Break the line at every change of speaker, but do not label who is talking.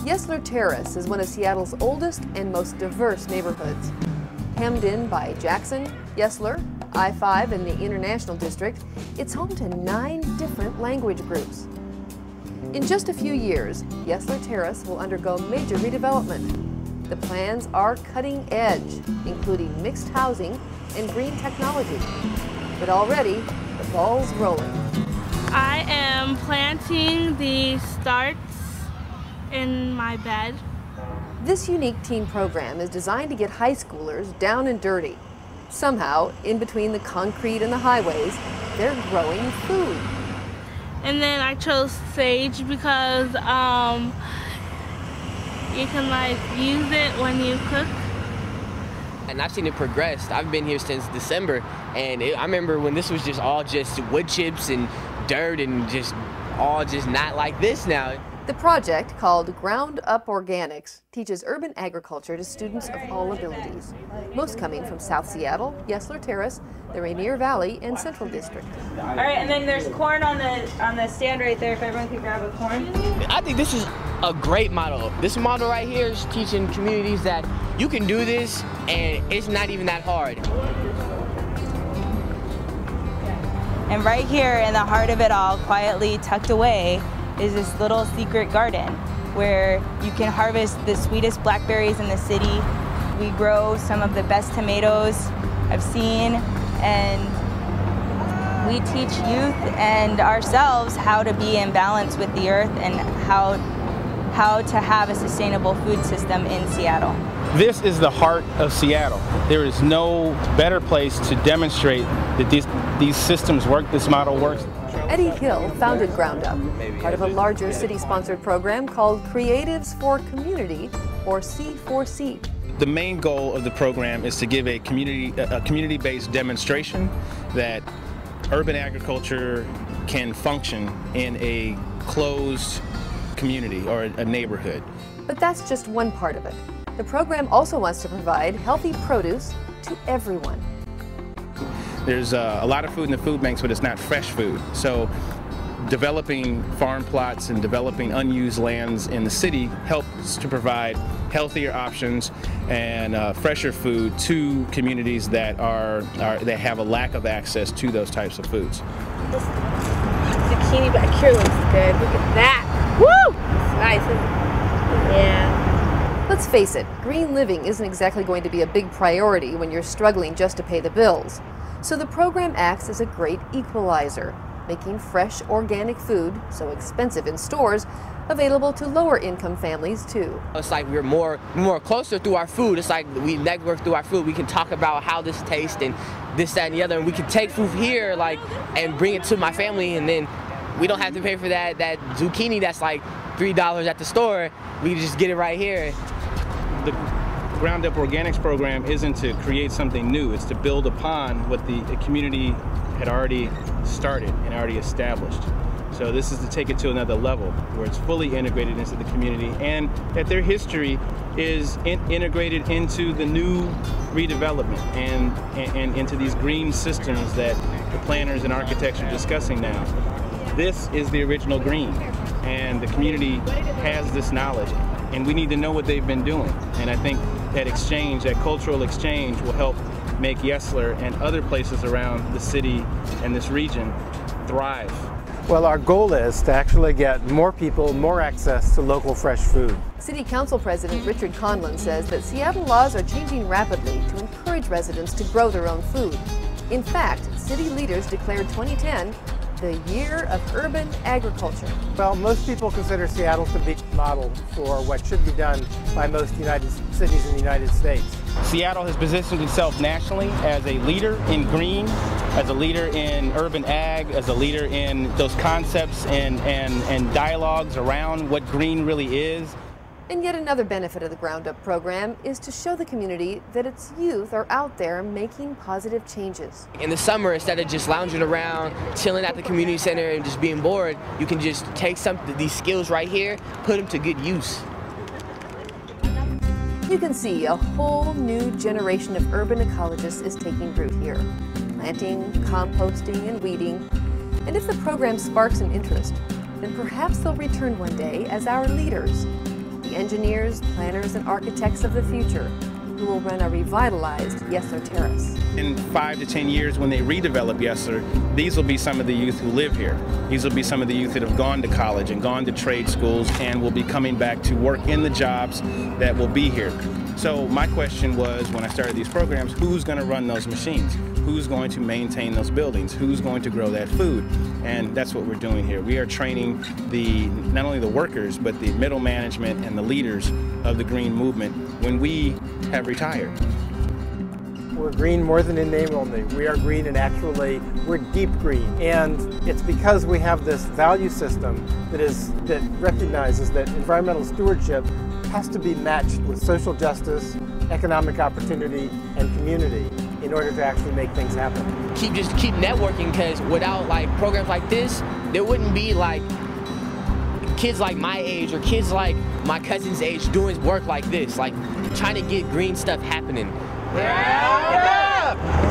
Yesler Terrace is one of Seattle's oldest and most diverse neighborhoods. Hemmed in by Jackson, Yesler, I-5, and the International District, it's home to 9 different language groups. In just a few years, Yesler Terrace will undergo major redevelopment. The plans are cutting edge, including mixed housing and green technology. But already, the ball's rolling.
I am planting the starts in my bed.
This unique teen program is designed to get high schoolers down and dirty. Somehow, in between the concrete and the highways, they're growing food.
And then I chose sage because you can use it when you cook.
And I've seen it progress. I've been here since December, and I remember when this was just all just wood chips and dirt and just not like this now.
The project, called Ground Up Organics, teaches urban agriculture to students of all abilities, most coming from South Seattle, Yesler Terrace, the Rainier Valley, and Central District.
All right, and then there's corn on the stand right there, if everyone could grab a corn.
I think this is a great model. This model right here is teaching communities that you can do this and it's not even that hard.
And right here in the heart of it all, quietly tucked away, is this little secret garden where you can harvest the sweetest blackberries in the city. We grow some of the best tomatoes I've seen, and we teach youth and ourselves how to be in balance with the earth and how to have a sustainable food system in Seattle.
This is the heart of Seattle. There is no better place to demonstrate that these systems work, this model works.
Eddie Hill founded Ground Up, part of a larger city-sponsored program called Creatives for Community, or C4C.
The main goal of the program is to give a community-based demonstration that urban agriculture can function in a closed community or a neighborhood.
But that's just one part of it. The program also wants to provide healthy produce to everyone.
There's a lot of food in the food banks, but it's not fresh food. So developing farm plots and developing unused lands in the city helps to provide healthier options and fresher food to communities that that have a lack of access to those types of foods.
This zucchini back here looks good. Look at that. Woo! It's nice. Yeah.
Let's face it, green living isn't exactly going to be a big priority when you're struggling just to pay the bills. So the program acts as a great equalizer, making fresh organic food, so expensive in stores, available to lower income families too.
It's like we're more closer through our food. It's like we network through our food. We can talk about how this tastes and this, that, and the other, and we can take food here and bring it to my family, and then we don't have to pay for that zucchini that's like $3 at the store. We can just get it right here.
The Ground Up Organics program isn't to create something new, it's to build upon what the community had already started and already established. So this is to take it to another level where it's fully integrated into the community and that their history is integrated into the new redevelopment and into these green systems that the planners and architects are discussing now. This is the original green, and the community has this knowledge, and we need to know what they've been doing. And I think that exchange, that cultural exchange, will help make Yesler and other places around the city and this region thrive.
Well, our goal is to actually get more people more access to local fresh food.
City Council President Richard Conlon says that Seattle laws are changing rapidly to encourage residents to grow their own food. In fact, city leaders declared 2010 the year of urban agriculture.
Well, most people consider Seattle to be a model for what should be done by most cities in the United States.
Seattle has positioned itself nationally as a leader in green, as a leader in urban ag, as a leader in those concepts and dialogues around what green really is.
And yet another benefit of the Ground Up program is to show the community that its youth are out there making positive changes.
In the summer, instead of just lounging around, chilling at the community center and just being bored, you can just take these skills right here, put them to good use.
You can see a whole new generation of urban ecologists is taking root here, planting, composting, and weeding. And if the program sparks an interest, then perhaps they'll return one day as our leaders. the engineers, planners, and architects of the future who will run a revitalized Yesler Terrace.
In 5 to 10 years, when they redevelop Yesler, these will be some of the youth who live here. These will be some of the youth that have gone to college and gone to trade schools and will be coming back to work in the jobs that will be here. So my question was, when I started these programs, who's going to run those machines? Who's going to maintain those buildings? Who's going to grow that food? And that's what we're doing here. We are training not only the workers, but the middle management and the leaders of the green movement when we have retired.
We're green more than in name only. We are green, and actually we're deep green. And it's because we have this value system that recognizes that environmental stewardship has to be matched with social justice, economic opportunity, and community in order to actually make things happen.
Keep networking, because without like programs like this, there wouldn't be like kids like my age or kids like my cousin's age doing work like this, like trying to get green stuff happening.
Yeah.